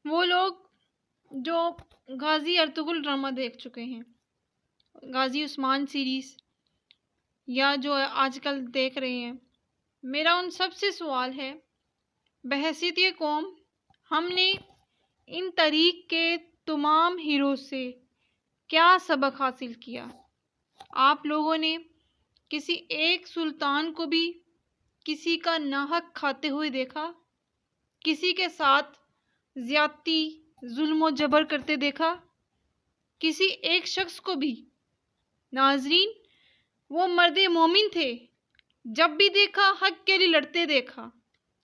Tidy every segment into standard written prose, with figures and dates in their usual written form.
وہ لوگ جو غازی ارطغرل ڈرامہ دیکھ چکے ہیں، غازی عثمان سیریز، یا جو آج کل دیکھ رہے ہیں، میرا ان سب سے سوال ہے، بحیثیت یہ قوم ہم نے ان تاریخ کے تمام ہیرو سے کیا سبق حاصل کیا؟ آپ لوگوں نے کسی ایک سلطان کو بھی کسی کا ناحق کھاتے ہوئے دیکھا؟ کسی کے ساتھ زیادتی، ظلم و جبر کرتے دیکھا؟ کسی ایک شخص کو بھی؟ ناظرین، وہ مرد مومن تھے، جب بھی دیکھا حق کے لیے لڑتے دیکھا،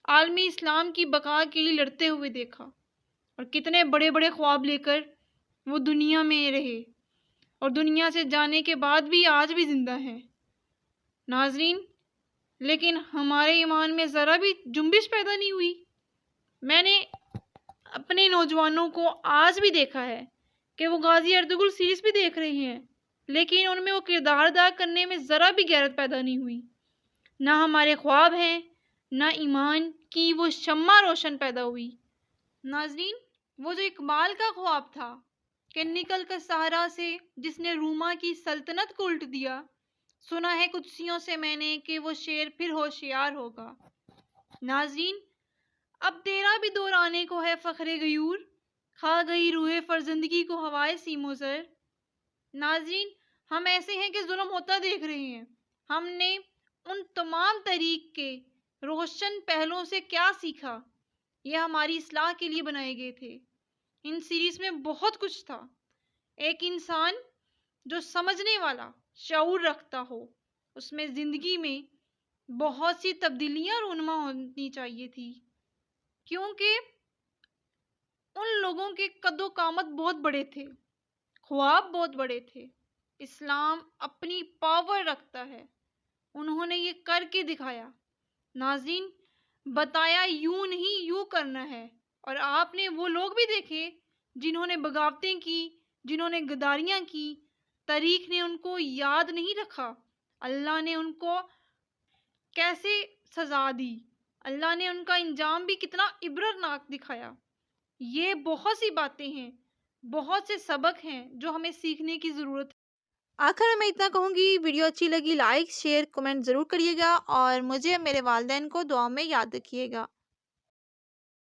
عالمی اسلام کی بقا کے لیے لڑتے ہوئے دیکھا، اور کتنے بڑے بڑے خواب لے کر وہ دنیا میں رہے، اور دنیا سے جانے کے بعد بھی آج بھی زندہ ہیں۔ ناظرین، لیکن ہمارے ایمان میں ذرا بھی جنبش پیدا نہیں ہوئی۔ میں نے اپنے نوجوانوں کو آج بھی دیکھا ہے کہ وہ غازی ارطغرل سیریز بھی دیکھ رہے ہیں، لیکن ان میں وہ کردار ادا کرنے میں ذرا بھی غیرت پیدا نہیں ہوئی۔ نہ ہمارے خواب ہیں، نہ ایمان کی وہ شمع روشن پیدا ہوئی۔ ناظرین، وہ جو اقبال کا خواب تھا کہ نکل کر صحرا سے جس نے روما کی سلطنت کو الٹ دیا، سنا ہے قدسیوں سے میں نے کہ وہ شیر پھر ہوشیار ہوگا۔ ناظرین، اب تیرا بھی دور آنے کو ہے فخر غیور، کھا گئی روح فرزندگی کو ہوائے سیم و زر۔ ناظرین، ہم ایسے ہیں کہ ظلم ہوتا دیکھ رہے ہیں۔ ہم نے ان تمام تحریک کے روشن پہلوؤں سے کیا سیکھا؟ یہ ہماری اصلاح کے لیے بنائے گئے تھے۔ ان سیریز میں بہت کچھ تھا۔ ایک انسان جو سمجھنے والا شعور رکھتا ہو، اس میں زندگی میں بہت سی تبدیلیاں رونما ہونی چاہیے تھی، کیونکہ ان لوگوں کے قد و قامت بہت بڑے تھے، خواب بہت بڑے تھے۔ اسلام اپنی پاور رکھتا ہے، انہوں نے یہ کر کے دکھایا۔ ناظرین، بتایا یوں نہیں یوں کرنا ہے، اور آپ نے وہ لوگ بھی دیکھے جنہوں نے بغاوتیں کی، جنہوں نے غداریاں کی، تاریخ نے ان کو یاد نہیں رکھا، اللہ نے ان کو کیسے سزا دی، اللہ نے ان کا انجام بھی کتنا عبرتناک دکھایا۔ یہ بہت سی باتیں ہیں، بہت سے سبق ہیں جو ہمیں سیکھنے کی ضرورت ہے۔ آخر میں اتنا کہوں گی، ویڈیو اچھی لگی لائک شیئر کمنٹ ضرور کریے گا، اور مجھے میرے والدین کو دعا میں یاد رکھیے گا۔